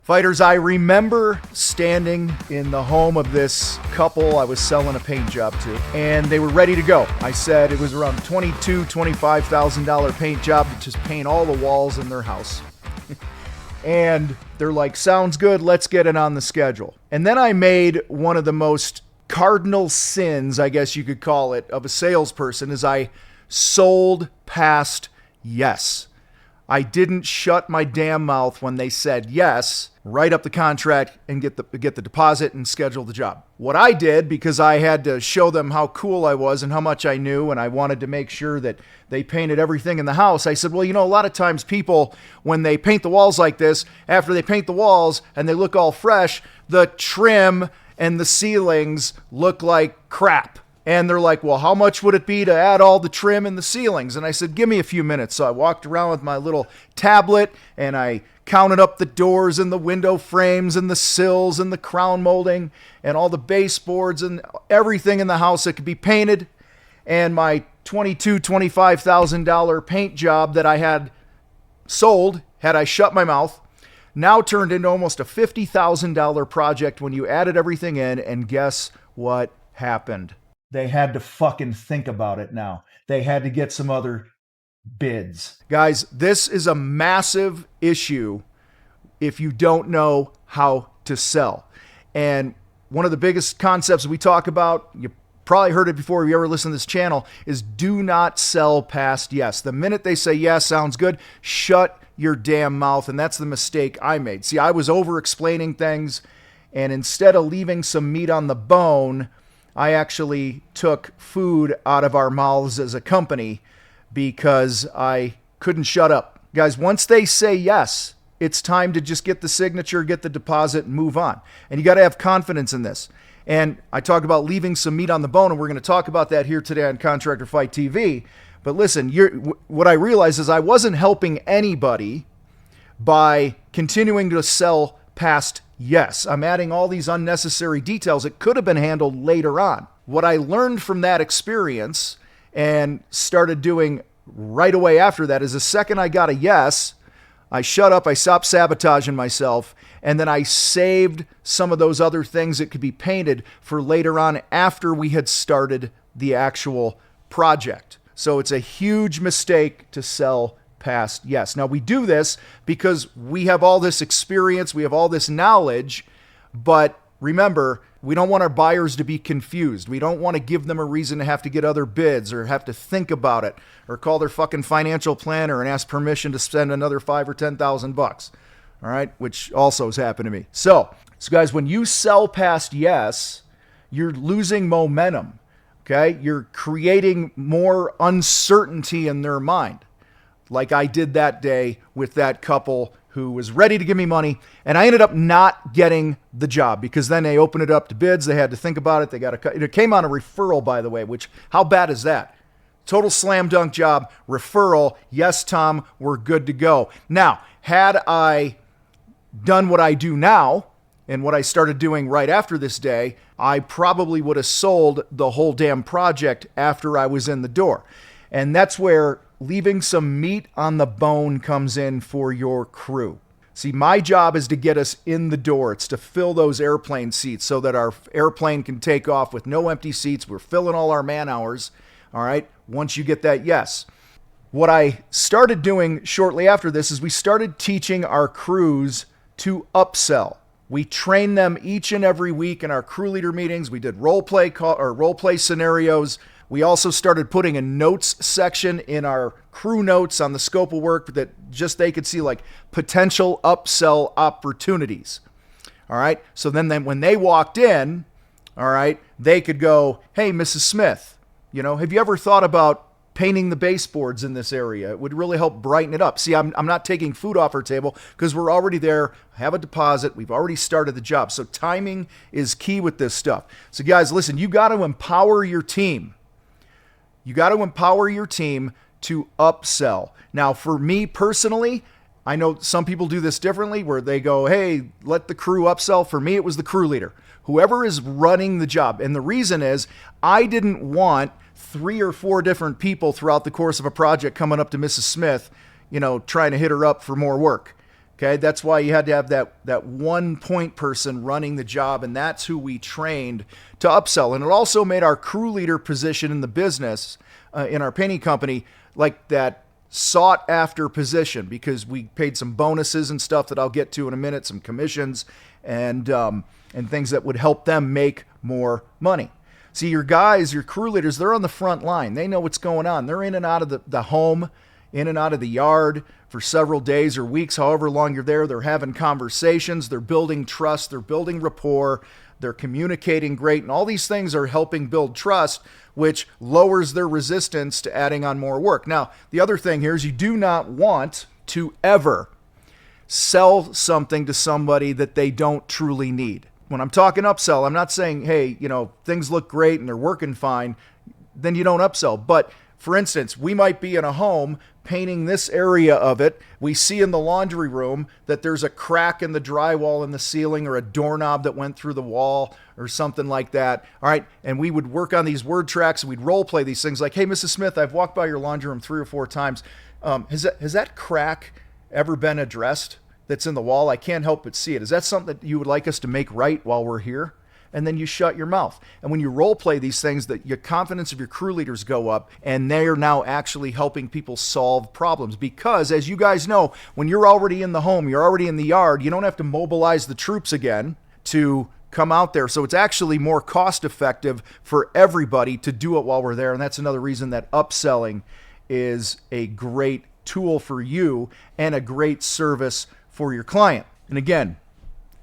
Fighters, I remember standing in the home of this couple I was selling a paint job to, and they were ready to go. I said it was around $22,000, $25,000 paint job to just paint all the walls in their house. And they're like, sounds good, let's get it on the schedule. And then I made one of the most cardinal sins, I guess you could call it, of a salesperson, is I sold past yes. I didn't shut my damn mouth when they said yes, write up the contract and get the deposit and schedule the job. What I did, because I had to show them how cool I was and how much I knew, and I wanted to make sure that they painted everything in the house, I said, well, you know, a lot of times people, when they paint the walls like this, after they paint the walls and they look all fresh, the trim and the ceilings look like crap. And they're like, well, how much would it be to add all the trim and the ceilings? And I said, give me a few minutes. So I walked around with my little tablet and I counted up the doors and the window frames and the sills and the crown molding and all the baseboards and everything in the house that could be painted. And my $22,000, $25,000 paint job that I had sold, had I shut my mouth, now turned into almost a $50,000 project when you added everything in. And guess what happened? They had to fucking think about it now. They had to get some other bids. Guys, this is a massive issue if you don't know how to sell. And one of the biggest concepts we talk about, you probably heard it before if you ever listen to this channel, is do not sell past yes. The minute they say yes, sounds good, shut your damn mouth. And that's the mistake I made. See, I was over explaining things, and instead of leaving some meat on the bone, I actually took food out of our mouths as a company because I couldn't shut up. Guys, once they say yes, it's time to just get the signature, get the deposit, and move on. And you got to have confidence in this. And I talked about leaving some meat on the bone, and we're going to talk about that here today on Contractor Fight TV. But listen, what I realized is I wasn't helping anybody by continuing to sell past yes. I'm adding all these unnecessary details. It could have been handled later on. What I learned from that experience and started doing right away after that is the second I got a yes, I shut up, I stopped sabotaging myself, and then I saved some of those other things that could be painted for later on after we had started the actual project. So it's a huge mistake to sell past yes. Now we do this because we have all this experience, we have all this knowledge, but remember, we don't want our buyers to be confused. We don't want to give them a reason to have to get other bids or have to think about it or call their fucking financial planner and ask permission to spend another $5,000 or $10,000. All right, which also has happened to me. So guys, when you sell past yes, you're losing momentum. Okay, you're creating more uncertainty in their mind, like I did that day with that couple who was ready to give me money, and I ended up not getting the job because then they opened it up to bids. They had to think about it. They got it came on a referral, by the way, which how bad is that? Total slam dunk job, referral. Yes, Tom, we're good to go. Now, had I done what I do now and what I started doing right after this day, I probably would have sold the whole damn project after I was in the door. And that's where leaving some meat on the bone comes in for your crew. See, my job is to get us in the door. It's to fill those airplane seats so that our airplane can take off with no empty seats. We're filling all our man hours, all right, once you get that yes. What I started doing shortly after this is we started teaching our crews to upsell. We train them each and every week in our crew leader meetings. We did role play scenarios. We also started putting a notes section in our crew notes on the scope of work that just they could see like potential upsell opportunities. All right. So then when they walked in, all right, they could go, hey, Mrs. Smith, have you ever thought about painting the baseboards in this area? It would really help brighten it up. See, I'm not taking food off our table because we're already there, have a deposit. We've already started the job. So timing is key with this stuff. So guys, listen, you got to empower your team. You got to empower your team to upsell. Now, for me personally, I know some people do this differently where they go, hey, let the crew upsell. For me, it was the crew leader, whoever is running the job. And the reason is I didn't want 3 or 4 different people throughout the course of a project coming up to Mrs. Smith, trying to hit her up for more work. Okay, that's why you had to have that one point person running the job, and that's who we trained to upsell. And it also made our crew leader position in the business, in our painting company, like that sought after position, because we paid some bonuses and stuff that I'll get to in a minute, some commissions and things that would help them make more money. See, your guys, your crew leaders, they're on the front line. They know what's going on. They're in and out of the home, in and out of the yard for several days or weeks, however long you're there. They're having conversations. They're building trust. They're building rapport. They're communicating great. And all these things are helping build trust, which lowers their resistance to adding on more work. Now, the other thing here is you do not want to ever sell something to somebody that they don't truly need. When I'm talking upsell, I'm not saying, hey, things look great and they're working fine, then you don't upsell. But for instance, we might be in a home painting this area of it. We see in the laundry room that there's a crack in the drywall in the ceiling, or a doorknob that went through the wall or something like that. All right. And we would work on these word tracks. And we'd role play these things like, hey, Mrs. Smith, I've walked by your laundry room 3 or 4 times. Has that crack ever been addressed that's in the wall? I can't help but see it. Is that something that you would like us to make right while we're here? And then you shut your mouth. And when you role play these things, that your confidence of your crew leaders go up, and they are now actually helping people solve problems. Because as you guys know, when you're already in the home, you're already in the yard, you don't have to mobilize the troops again to come out there. So it's actually more cost effective for everybody to do it while we're there. And that's another reason that upselling is a great tool for you and a great service for your client. And again,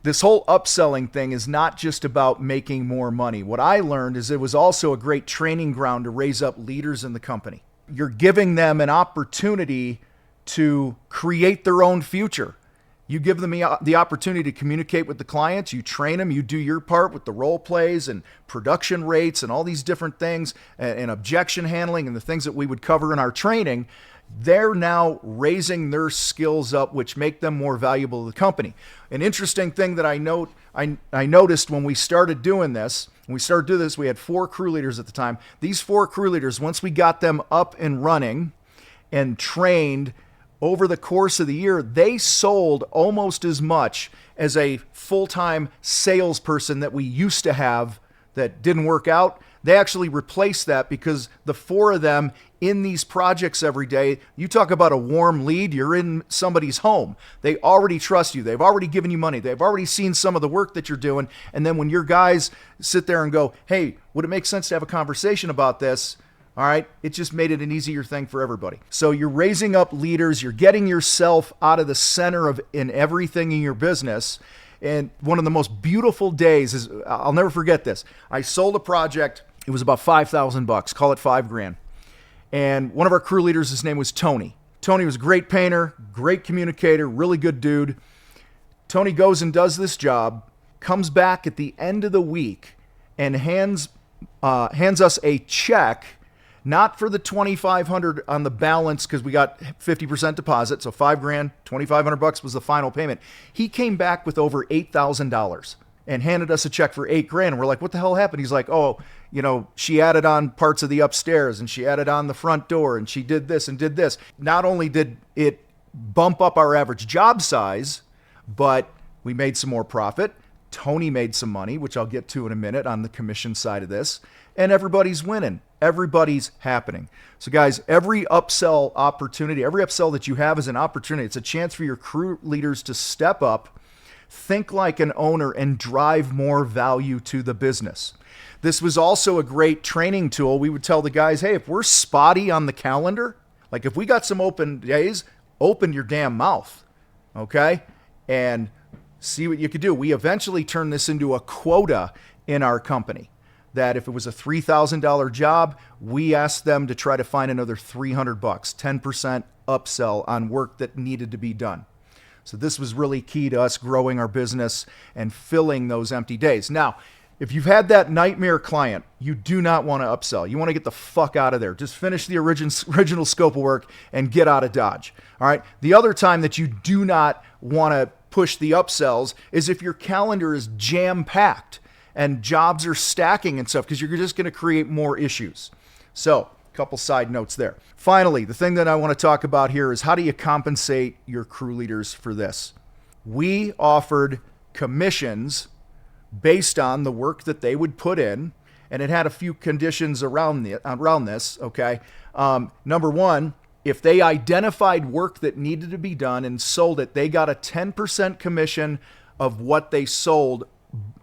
this whole upselling thing is not just about making more money. What I learned is it was also a great training ground to raise up leaders in the company. You're giving them an opportunity to create their own future. You give them the opportunity to communicate with the clients. You train them. You do your part with the role plays and production rates and all these different things, and objection handling and the things that we would cover in our training. They're now raising their skills up, which make them more valuable to the company. An interesting thing that I noticed when we started doing this, we had 4 crew leaders at the time. These 4 crew leaders, once we got them up and running and trained over the course of the year, they sold almost as much as a full-time salesperson that we used to have that didn't work out. They actually replaced that, because the 4 of them in these projects every day, you talk about a warm lead, you're in somebody's home. They already trust you. They've already given you money. They've already seen some of the work that you're doing. And then when your guys sit there and go, hey, would it make sense to have a conversation about this? All right, it just made it an easier thing for everybody. So you're raising up leaders. You're getting yourself out of the center of in everything in your business. And one of the most beautiful days is, I'll never forget this. I sold a project. It was about $5,000, call it $5,000. And one of our crew leaders, his name was Tony. Tony was a great painter, great communicator, really good dude. Tony goes and does this job, comes back at the end of the week and hands us a check, not for the $2,500 on the balance, because we got 50% deposit, so $5,000, $2,500 was the final payment. He came back with over $8,000 and handed us a check for $8,000. And we're like, what the hell happened? He's like, oh, she added on parts of the upstairs, and she added on the front door, and she did this and did this. Not only did it bump up our average job size, but we made some more profit. Tony made some money, which I'll get to in a minute on the commission side of this. And everybody's winning. Everybody's happening. So guys, every upsell opportunity, every upsell that you have is an opportunity. It's a chance for your crew leaders to step up, think like an owner, and drive more value to the business. This was also a great training tool. We would tell the guys, hey, if we're spotty on the calendar, like if we got some open days, open your damn mouth, okay? And see what you could do. We eventually turned this into a quota in our company, that if it was a $3,000 job, we asked them to try to find another $300, 10% upsell on work that needed to be done. So this was really key to us growing our business and filling those empty days. Now, if you've had that nightmare client, you do not want to upsell. You want to get the fuck out of there. Just finish the original scope of work and get out of Dodge. All right. The other time that you do not want to push the upsells is if your calendar is jam-packed and jobs are stacking and stuff, because you're just going to create more issues. So, a couple side notes there. Finally, the thing that I want to talk about here is, how do you compensate your crew leaders for this? We offered commissions based on the work that they would put in, and it had a few conditions around this, okay? Number one, if they identified work that needed to be done and sold it, they got a 10% commission of what they sold,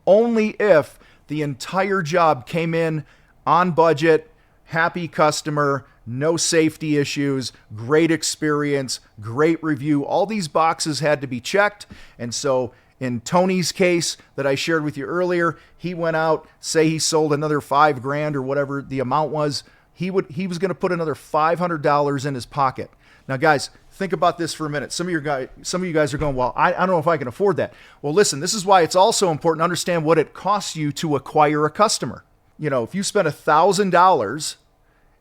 only if the entire job came in on budget, happy customer, no safety issues, great experience, great review. All these boxes had to be checked. And so in Tony's case that I shared with you earlier, he went out, say he sold another $5,000 or whatever the amount was, he was going to put another $500 in his pocket. Now, guys, think about this for a minute. Some of you guys are going, well, I don't know if I can afford that. Well, listen, this is why it's also important to understand what it costs you to acquire a customer. You know, if you spend $1,000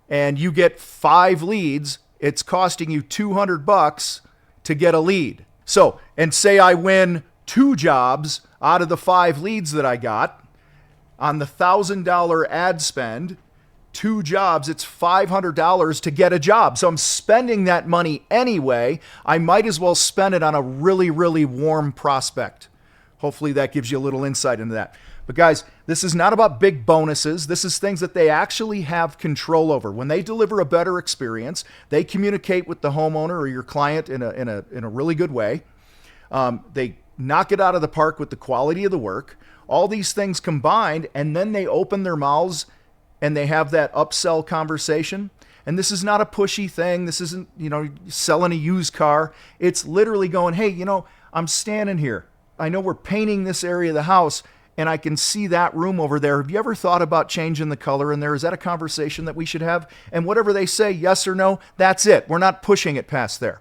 and you get 5 leads, it's costing you $200 to get a lead. So, and say I win 2 jobs out of the 5 leads that I got on the $1,000 ad spend, 2 jobs, it's $500 to get a job. So I'm spending that money anyway. I might as well spend it on a really, really warm prospect. Hopefully that gives you a little insight into that. But guys, this is not about big bonuses. This is things that they actually have control over. When they deliver a better experience, they communicate with the homeowner or your client in a really good way. They knock it out of the park with the quality of the work. All these things combined, and then they open their mouths and they have that upsell conversation. And this is not a pushy thing. This isn't, selling a used car. It's literally going, hey, I'm standing here. I know we're painting this area of the house and I can see that room over there. Have you ever thought about changing the color in there? Is that a conversation that we should have? And whatever they say, yes or no, that's it. We're not pushing it past there.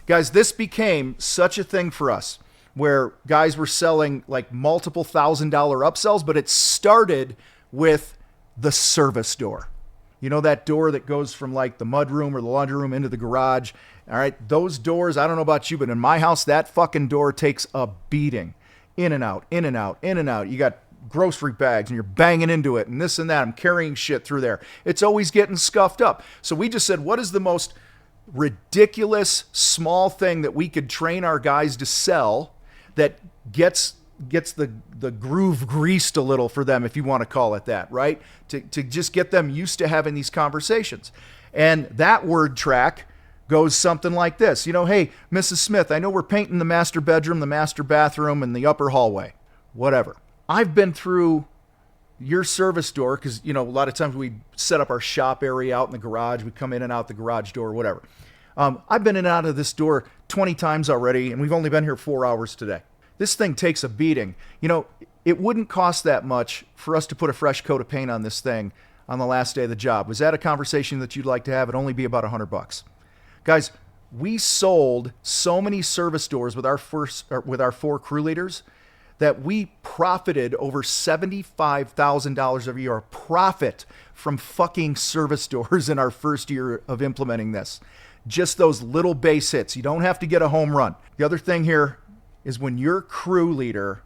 Guys, this became such a thing for us where guys were selling like multiple $1,000 upsells, but it started with the service door. You know, that door that goes from like the mud room or the laundry room into the garage. All right. Those doors, I don't know about you, but in my house, that fucking door takes a beating. In and out, in and out, in and out. You got grocery bags and you're banging into it and this and that. I'm carrying shit through there. It's always getting scuffed up. So we just said, what is the most ridiculous small thing that we could train our guys to sell that gets the groove greased a little for them, if you want to call it that, right? To just get them used to having these conversations. And that word track goes something like this. Hey, Mrs. Smith, I know we're painting the master bedroom, the master bathroom, and the upper hallway, whatever. I've been through your service door because, a lot of times we set up our shop area out in the garage. We come in and out the garage door, whatever. I've been in and out of this door 20 times already, and we've only been here 4 hours today. This thing takes a beating. It wouldn't cost that much for us to put a fresh coat of paint on this thing on the last day of the job. Was that a conversation that you'd like to have? It'd only be about $100. Guys, we sold so many service doors with our 4 crew leaders that we profited over $75,000 every year profit from fucking service doors in our first year of implementing this. Just those little base hits. You don't have to get a home run. The other thing here is when your crew leader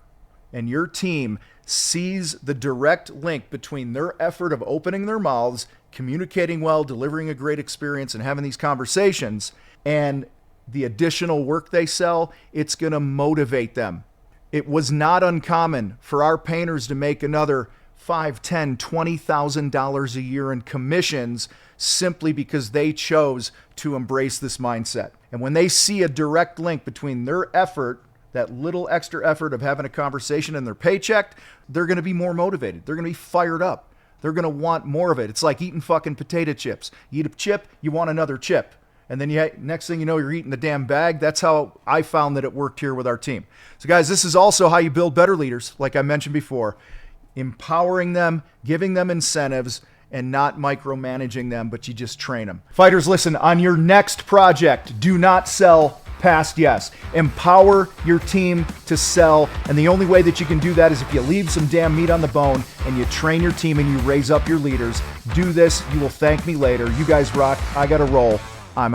and your team sees the direct link between their effort of opening their mouths, communicating well, delivering a great experience, and having these conversations, and the additional work they sell, it's going to motivate them. It was not uncommon for our painters to make another $5,000, $10,000, $20,000 a year in commissions simply because they chose to embrace this mindset. And when they see a direct link between their effort, that little extra effort of having a conversation and their paycheck, they're going to be more motivated. They're going to be fired up. They're going to want more of it. It's like eating fucking potato chips. You eat a chip, you want another chip. And then next thing you know, you're eating the damn bag. That's how I found that it worked here with our team. So guys, this is also how you build better leaders, like I mentioned before. Empowering them, giving them incentives, and not micromanaging them, but you just train them. Fighters, listen, on your next project, do not sell past yes. Empower your team to sell, and the only way that you can do that is if you leave some damn meat on the bone and you train your team and you raise up your leaders. Do this, you will thank me later. You guys rock. I gotta roll. I'm out.